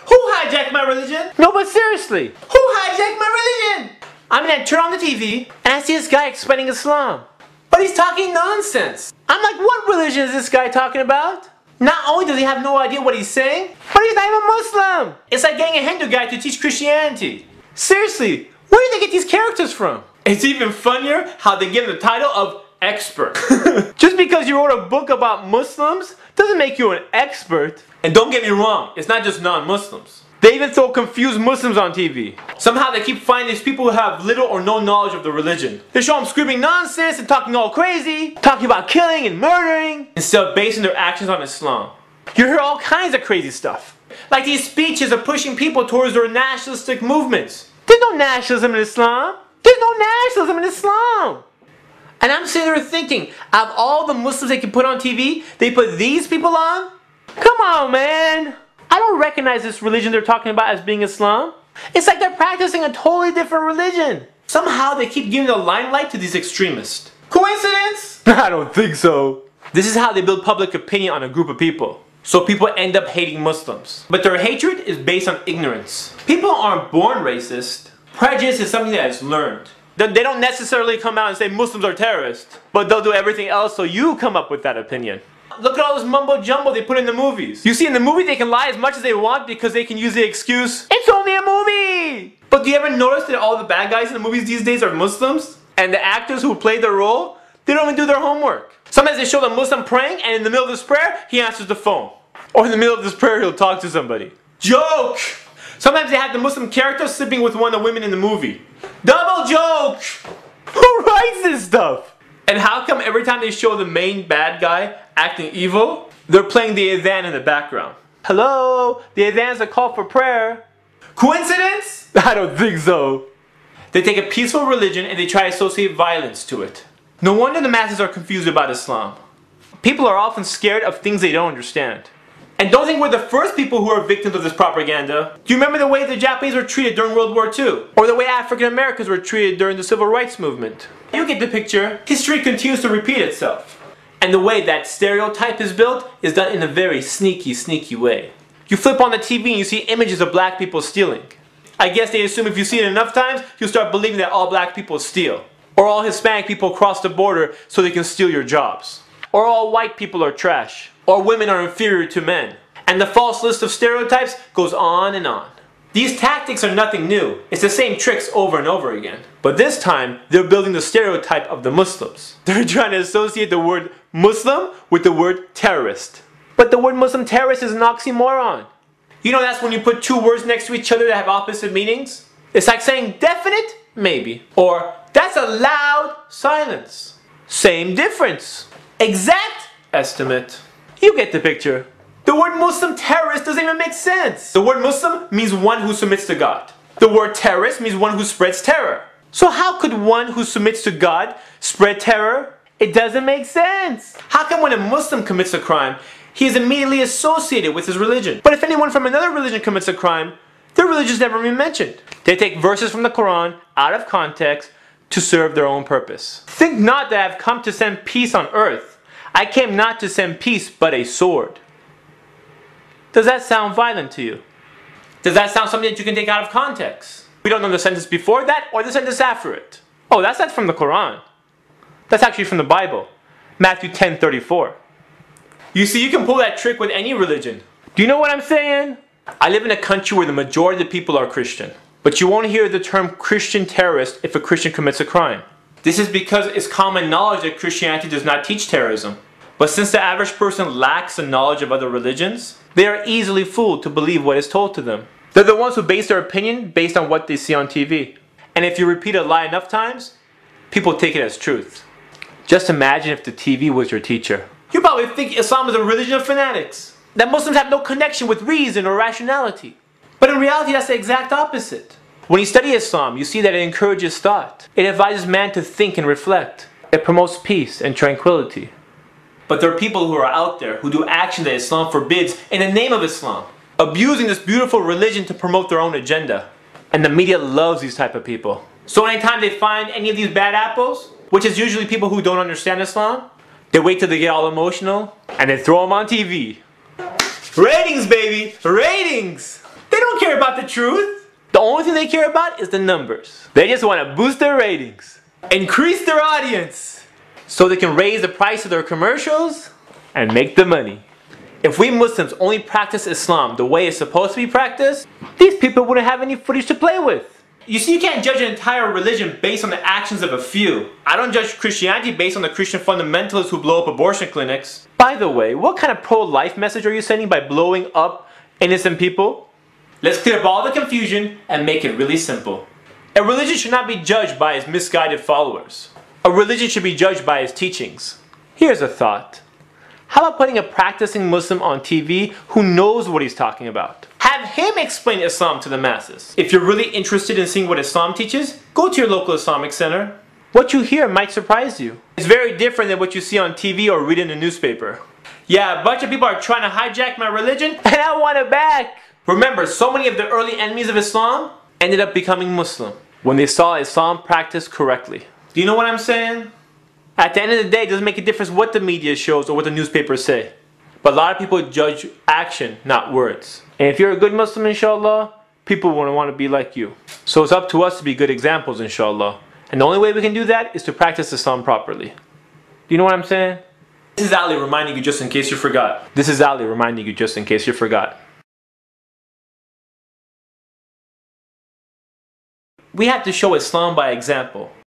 Who hijacked my religion? No, but seriously. Who hijacked my religion? I mean, I turn on the TV and I see this guy explaining Islam. But he's talking nonsense. I'm like, what religion is this guy talking about? Not only does he have no idea what he's saying, but he's not even Muslim. It's like getting a Hindu guy to teach Christianity. Seriously, where do they get these characters from? It's even funnier how they give him the title of expert. Just because you wrote a book about Muslims doesn't make you an expert. And don't get me wrong, it's not just non-Muslims. They even throw confused Muslims on TV. Somehow they keep finding these people who have little or no knowledge of the religion. They show them screaming nonsense and talking all crazy, talking about killing and murdering, instead of basing their actions on Islam. You hear all kinds of crazy stuff. Like these speeches are pushing people towards their nationalistic movements. There's no nationalism in Islam. There's no nationalism in Islam. And I'm sitting there thinking, out of all the Muslims they can put on TV, they put these people on? Come on, man. I don't recognize this religion they're talking about as being Islam. It's like they're practicing a totally different religion. Somehow they keep giving the limelight to these extremists. Coincidence? I don't think so. This is how they build public opinion on a group of people. So people end up hating Muslims. But their hatred is based on ignorance. People aren't born racist. Prejudice is something that is learned. They don't necessarily come out and say Muslims are terrorists, but they'll do everything else so you come up with that opinion. Look at all this mumbo jumbo they put in the movies. You see, in the movie they can lie as much as they want because they can use the excuse, it's only a movie! But do you ever notice that all the bad guys in the movies these days are Muslims? And the actors who play their role, they don't even do their homework. Sometimes they show the Muslim praying and in the middle of this prayer, he answers the phone. Or in the middle of this prayer, he'll talk to somebody. Joke! Sometimes they have the Muslim character sleeping with one of the women in the movie. Double joke! Who writes this stuff? And how come every time they show the main bad guy acting evil, they're playing the adhan in the background? Hello? The adhan is a call for prayer. Coincidence? I don't think so. They take a peaceful religion and they try to associate violence to it. No wonder the masses are confused about Islam. People are often scared of things they don't understand. And don't think we're the first people who are victims of this propaganda. Do you remember the way the Japanese were treated during World War II? Or the way African Americans were treated during the Civil Rights Movement? You get the picture. History continues to repeat itself. And the way that stereotype is built is done in a very sneaky, sneaky way. You flip on the TV and you see images of black people stealing. I guess they assume if you see it enough times, you'll start believing that all black people steal. Or all Hispanic people cross the border so they can steal your jobs. Or all white people are trash. Or women are inferior to men. And the false list of stereotypes goes on and on. These tactics are nothing new. It's the same tricks over and over again. But this time, they're building the stereotype of the Muslims. They're trying to associate the word Muslim with the word terrorist. But the word Muslim terrorist is an oxymoron. You know that's when you put two words next to each other that have opposite meanings? It's like saying definite, maybe. Or that's a loud silence. Same difference. Exact estimate. You get the picture. The word Muslim terrorist doesn't even make sense. The word Muslim means one who submits to God. The word terrorist means one who spreads terror. So how could one who submits to God spread terror? It doesn't make sense. How come when a Muslim commits a crime, he is immediately associated with his religion? But if anyone from another religion commits a crime, their religion is never even mentioned. They take verses from the Quran out of context to serve their own purpose. Think not that I have come to send peace on earth. I came not to send peace, but a sword. Does that sound violent to you? Does that sound something that you can take out of context? We don't know the sentence before that or the sentence after it. Oh, that's not from the Quran. That's actually from the Bible. Matthew 10:34. You see, you can pull that trick with any religion. Do you know what I'm saying? I live in a country where the majority of the people are Christian. But you won't hear the term Christian terrorist if a Christian commits a crime. This is because it's common knowledge that Christianity does not teach terrorism. But since the average person lacks the knowledge of other religions, they are easily fooled to believe what is told to them. They're the ones who base their opinion based on what they see on TV. And if you repeat a lie enough times, people take it as truth. Just imagine if the TV was your teacher. You probably think Islam is a religion of fanatics. That Muslims have no connection with reason or rationality. But in reality, that's the exact opposite. When you study Islam, you see that it encourages thought. It advises man to think and reflect. It promotes peace and tranquility. But there are people who are out there who do action that Islam forbids in the name of Islam, abusing this beautiful religion to promote their own agenda. And the media loves these type of people. So anytime they find any of these bad apples, which is usually people who don't understand Islam, they wait till they get all emotional and then throw them on TV. Ratings, baby! Ratings! They don't care about the truth. The only thing they care about is the numbers. They just want to boost their ratings, increase their audience, so they can raise the price of their commercials and make the money. If we Muslims only practice Islam the way it's supposed to be practiced, these people wouldn't have any footage to play with. You see, you can't judge an entire religion based on the actions of a few. I don't judge Christianity based on the Christian fundamentalists who blow up abortion clinics. By the way, what kind of pro-life message are you sending by blowing up innocent people? Let's clear up all the confusion and make it really simple. A religion should not be judged by its misguided followers. A religion should be judged by its teachings. Here's a thought. How about putting a practicing Muslim on TV who knows what he's talking about? Have him explain Islam to the masses. If you're really interested in seeing what Islam teaches, go to your local Islamic center. What you hear might surprise you. It's very different than what you see on TV or read in the newspaper. Yeah, a bunch of people are trying to hijack my religion, and I want it back. Remember, so many of the early enemies of Islam ended up becoming Muslim when they saw Islam practiced correctly. Do you know what I'm saying? At the end of the day, it doesn't make a difference what the media shows or what the newspapers say. But a lot of people judge action, not words. And if you're a good Muslim, inshallah, people won't want to be like you. So it's up to us to be good examples, inshallah. And the only way we can do that is to practice Islam properly. Do you know what I'm saying? This is Ali reminding you just in case you forgot. This is Ali reminding you just in case you forgot. We have to show Islam by example.